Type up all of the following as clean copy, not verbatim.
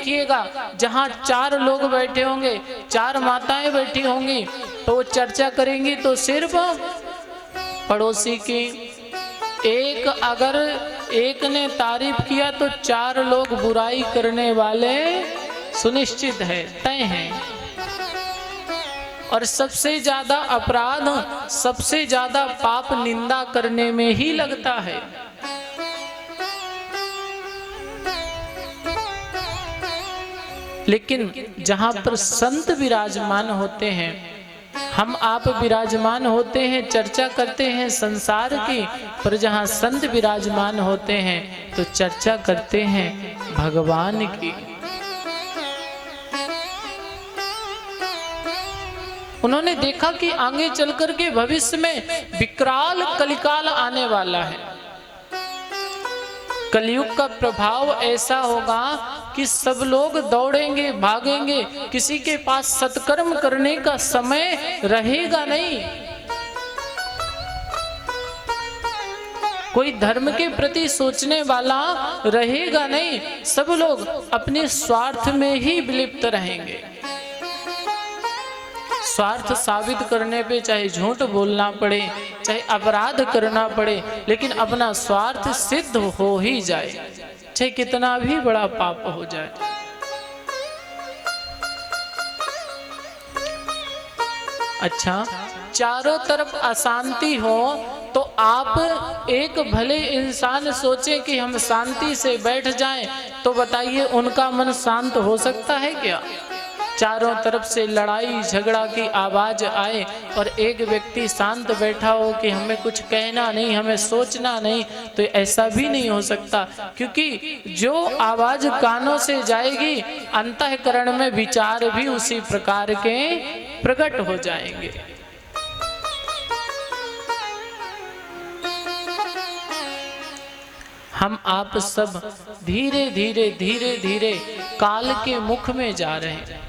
देखिएगा जहाँ 4 लोग बैठे होंगे, 4 माताएं बैठी होंगी, तो वो चर्चा करेंगी तो सिर्फ पड़ोसी की। अगर एक ने तारीफ किया तो 4 लोग बुराई करने वाले सुनिश्चित है, तय हैं। और सबसे ज्यादा अपराध, सबसे ज्यादा पाप निंदा करने में ही लगता है। लेकिन जहां पर संत विराजमान होते हैं, हम आप विराजमान होते हैं, चर्चा करते हैं संसार की, पर जहां संत विराजमान होते हैं तो चर्चा करते हैं भगवान की। उन्होंने देखा कि आगे चल करके भविष्य में विकराल कलिकाल आने वाला है। कलयुग का प्रभाव ऐसा होगा कि सब लोग दौड़ेंगे, भागेंगे, किसी के पास सत्कर्म करने का समय रहेगा नहीं। कोई धर्म के प्रति सोचने वाला रहेगा नहीं। सब लोग अपने स्वार्थ में ही विलिप्त रहेंगे। स्वार्थ साबित करने पे चाहे झूठ बोलना पड़े, चाहे अपराध करना पड़े, लेकिन अपना स्वार्थ सिद्ध हो ही जाए, चाहे कितना भी बड़ा पाप हो जाए। अच्छा, चारों तरफ अशांति हो तो आप एक भले इंसान सोचे कि हम शांति से बैठ जाएं, तो बताइए उनका मन शांत हो सकता है क्या? चारों तरफ से लड़ाई झगड़ा की आवाज आए और एक व्यक्ति शांत बैठा हो कि हमें कुछ कहना नहीं, हमें सोचना नहीं, तो ऐसा भी नहीं हो सकता। क्योंकि जो आवाज कानों से जाएगी, अंतःकरण में विचार भी उसी प्रकार के प्रकट हो जाएंगे। हम आप सब धीरे धीरे धीरे धीरे काल के मुख में जा रहे हैं।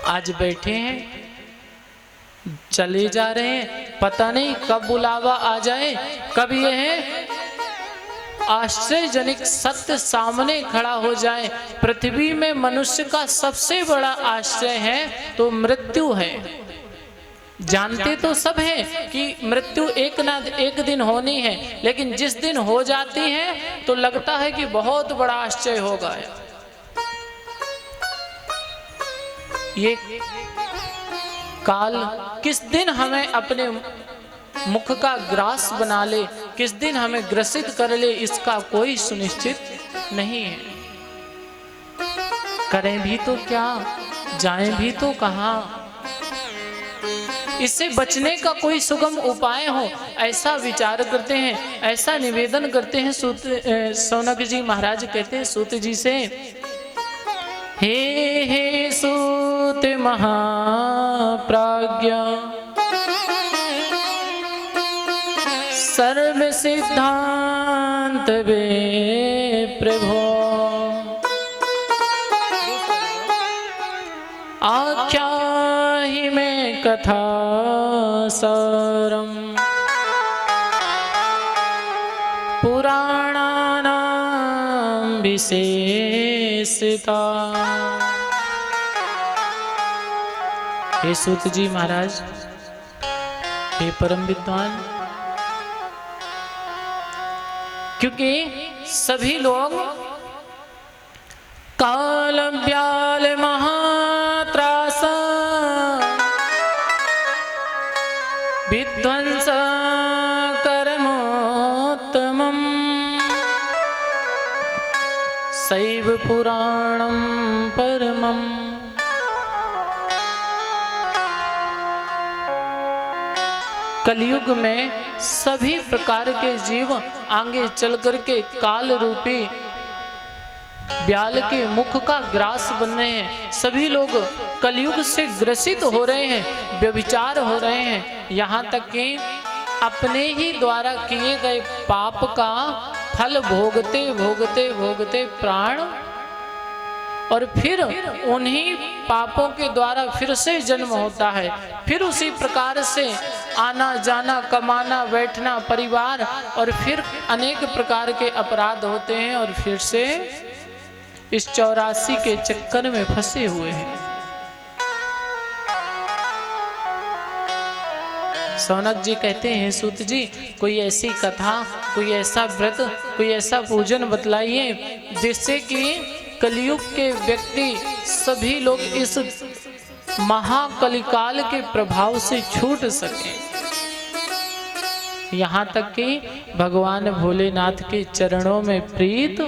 आज बैठे हैं, चले जा रहे हैं, पता नहीं कब बुलावा आ जाए, कब यह आश्चर्यजनक सत्य सामने खड़ा हो जाए। पृथ्वी में मनुष्य का सबसे बड़ा आश्चर्य है तो मृत्यु है। जानते तो सब हैं कि मृत्यु एक ना एक दिन होनी है, लेकिन जिस दिन हो जाती है तो लगता है कि बहुत बड़ा आश्चर्य हो गया। ये काल किस दिन हमें अपने मुख का ग्रास बना ले, किस दिन हमें ग्रसित कर ले, इसका कोई सुनिश्चित नहीं है। करें भी तो क्या, जाएं भी तो कहां। इससे बचने का कोई सुगम उपाय हो, ऐसा विचार करते हैं, ऐसा निवेदन करते हैं। सौनक जी महाराज कहते हैं सूत जी से, हे सूत महाप्राज्ञ सर्व सिद्धांत वे प्रभो, आख्या ही में कथा सारम पुराणानां विशेषता। हे सूत जी महाराज, हे परम विद्वान, क्योंकि सभी लोग काल व्याल महात्रास विध्वंस कर्मोत्तमम् शैव पुराणं परमम्। कलयुग में सभी प्रकार के जीव आगे चल करके काल रूपी व्याल के मुख का ग्रास बन रहे हैं। सभी लोग कलयुग से ग्रसित हो रहे हैं, व्यभिचार हो रहे हैं, यहाँ तक कि अपने ही द्वारा किए गए पाप का फल भोगते भोगते भोगते प्राण, और फिर उन्हीं पापों के द्वारा फिर से जन्म होता है। फिर उसी प्रकार से आना जाना, कमाना बैठना, परिवार, और फिर अनेक प्रकार के अपराध होते हैं और फिर से इस 84 के चक्कर में फंसे हुए हैं। सौनक जी कहते हैं, सूत जी कोई ऐसी कथा, कोई ऐसा व्रत, कोई ऐसा पूजन बतलाइए जिससे कि कलयुग के व्यक्ति सभी लोग इस महाकलिकाल के प्रभाव से छूट सकें। यहाँ तक कि भगवान भोलेनाथ के चरणों में प्रीत।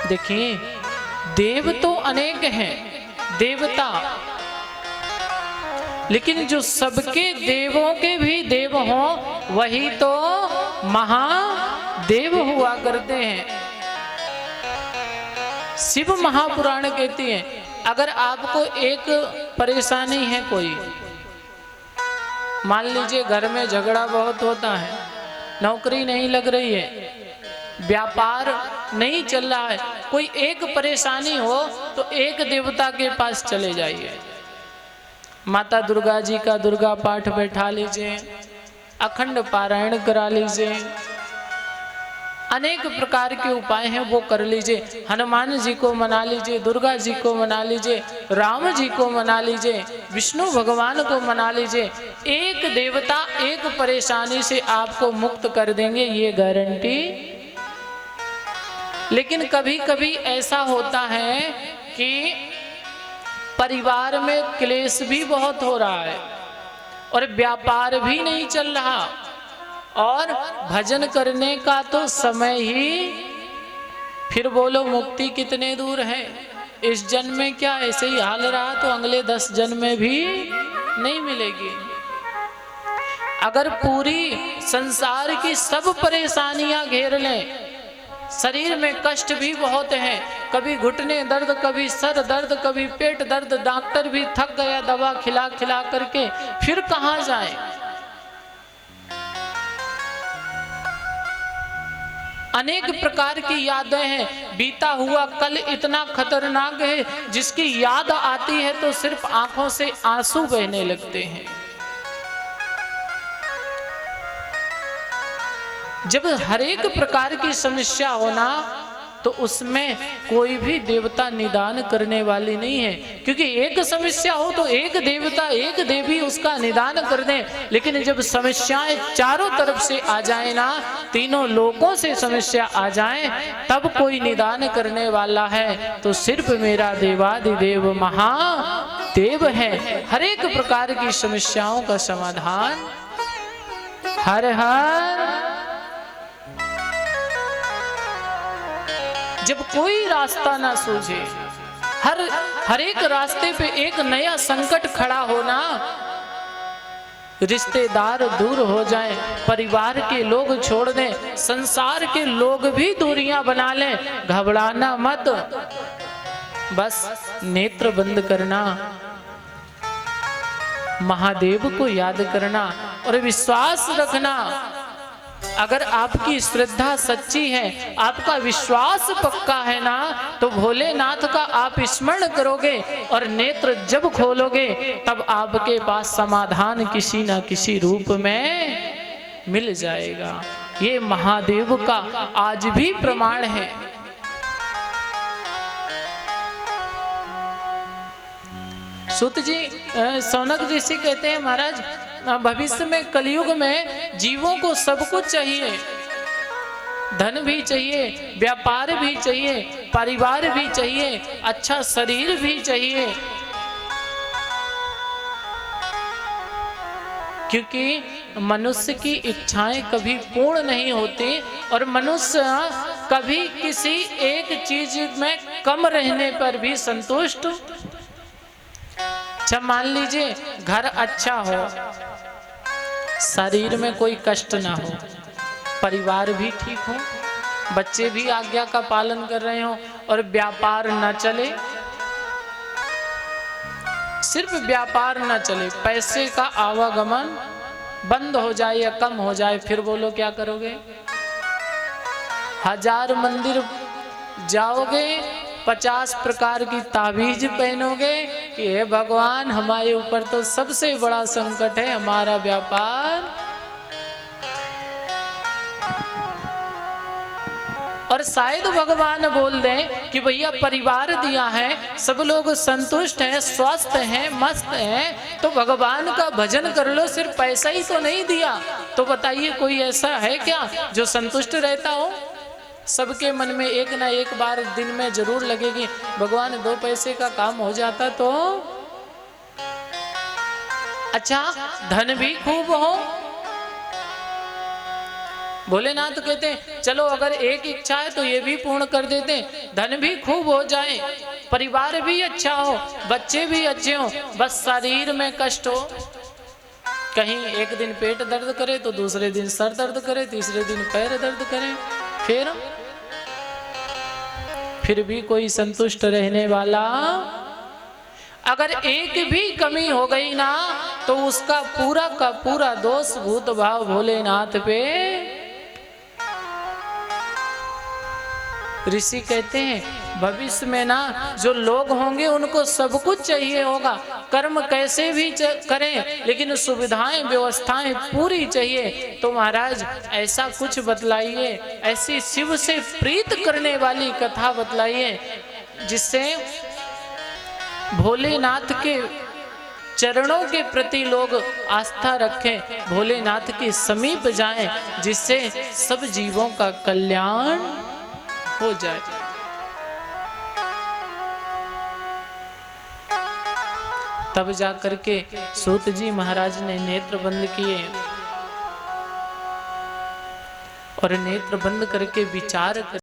देखिए, देव तो अनेक हैं, देवता, लेकिन जो सबके देवों के भी देव हों वही तो महादेव हुआ करते हैं। शिव महापुराण कहती है, अगर आपको एक परेशानी है, कोई मान लीजिए घर में झगड़ा बहुत होता है, नौकरी नहीं लग रही है, व्यापार नहीं चल रहा है, कोई एक परेशानी हो तो एक देवता के पास चले जाइए। माता दुर्गा जी का दुर्गा पाठ बैठा लीजिए, अखंड पारायण करा लीजिए, अनेक प्रकार के उपाय हैं वो कर लीजिए। हनुमान जी को मना लीजिए, दुर्गा जी को मना लीजिए, राम जी को मना लीजिए, विष्णु भगवान को मना लीजिए। एक देवता एक परेशानी से आपको मुक्त कर देंगे, ये गारंटी। लेकिन कभी कभी ऐसा होता है कि परिवार में क्लेश भी बहुत हो रहा है और व्यापार भी नहीं चल रहा और भजन करने का तो समय ही, फिर बोलो मुक्ति कितने दूर है। इस जन्म में क्या ऐसे ही हाल रहा तो अगले 10 जन्म में भी नहीं मिलेगी। अगर पूरी संसार की सब परेशानियां घेर लें, शरीर में कष्ट भी बहुत है, कभी घुटने दर्द, कभी सर दर्द, कभी पेट दर्द, डॉक्टर भी थक गया दवा खिला खिला करके, फिर कहाँ जाए। अनेक प्रकार की यादें हैं, बीता हुआ कल इतना खतरनाक है जिसकी याद आती है तो सिर्फ आंखों से आंसू बहने लगते हैं। जब हर एक प्रकार की समस्या होना तो उसमें कोई भी देवता निदान करने वाली नहीं है, क्योंकि एक समस्या हो तो एक देवता एक देवी उसका निदान कर दें। लेकिन जब समस्याएं चारों तरफ से आ जाए ना, तीनों लोकों से समस्या आ जाए, तब कोई निदान करने वाला है तो सिर्फ मेरा देवादिदेव महादेव है। हर एक प्रकार की समस्याओं का समाधान हर हर। जब कोई रास्ता ना सूझे, हर एक रास्ते पे एक नया संकट खड़ा होना, रिश्तेदार दूर हो जाएं, परिवार के लोग छोड़ दें, संसार के लोग भी दूरियां बना लें, घबराना मत। बस नेत्र बंद करना, महादेव को याद करना और विश्वास रखना। अगर आपकी श्रद्धा सच्ची है, आपका विश्वास पक्का है ना, तो भोलेनाथ का आप स्मरण करोगे और नेत्र जब खोलोगे तब आपके पास समाधान किसी न किसी रूप में मिल जाएगा। ये महादेव का आज भी प्रमाण है। सूत जी सौनक जी से कहते हैं, महाराज भविष्य में कलयुग में जीवों को सब कुछ चाहिए, धन भी चाहिए, व्यापार भी चाहिए, परिवार भी चाहिए, अच्छा शरीर भी चाहिए, क्योंकि मनुष्य की इच्छाएं कभी पूर्ण नहीं होती और मनुष्य कभी किसी एक चीज में कम रहने पर भी संतुष्ट। अच्छा मान लीजिए घर अच्छा हो, शरीर में कोई कष्ट ना हो, परिवार भी ठीक हो, बच्चे भी आज्ञा का पालन कर रहे हो और व्यापार ना चले, सिर्फ व्यापार ना चले, पैसे का आवागमन बंद हो जाए या कम हो जाए, फिर बोलो क्या करोगे? 1000 मंदिर जाओगे, 50 प्रकार की ताबीज पहनोगे, कि हे भगवान, हमारे ऊपर तो सबसे बड़ा संकट है हमारा व्यापार। और शायद भगवान बोल दें कि भैया परिवार दिया है, सब लोग संतुष्ट हैं, स्वस्थ हैं, मस्त हैं, तो भगवान का भजन कर लो, सिर्फ पैसा ही तो नहीं दिया। तो बताइए कोई ऐसा है क्या जो संतुष्ट रहता हो? सबके मन में एक ना एक बार दिन में जरूर लगेगी, भगवान 2 पैसे का काम हो जाता तो अच्छा, धन भी खूब हो। भोलेनाथ कहते हैं चलो अगर एक इच्छा है तो ये भी पूर्ण कर देते, धन भी खूब हो जाए, परिवार भी अच्छा हो, बच्चे भी अच्छे हो, बस शरीर में कष्ट हो। कहीं एक दिन पेट दर्द करे तो दूसरे दिन सर दर्द करे, तीसरे दिन पैर दर्द करे, फिर भी कोई संतुष्ट रहने वाला। अगर एक भी कमी हो गई ना तो उसका पूरा का पूरा दोष भूत भाव भोलेनाथ पे। ऋषि कहते हैं भविष्य में ना जो लोग होंगे उनको सब कुछ चाहिए होगा, कर्म कैसे भी करें लेकिन सुविधाएं व्यवस्थाएं पूरी चाहिए। तो महाराज ऐसा कुछ बतलाइए, ऐसी शिव से प्रीत करने वाली कथा बतलाइए जिससे भोलेनाथ के चरणों के प्रति लोग आस्था रखें, भोलेनाथ के समीप जाएं, जिससे सब जीवों का कल्याण हो जाए। तब जाकर के सूत जी महाराज ने नेत्र बंद किए और नेत्र बंद करके विचार कर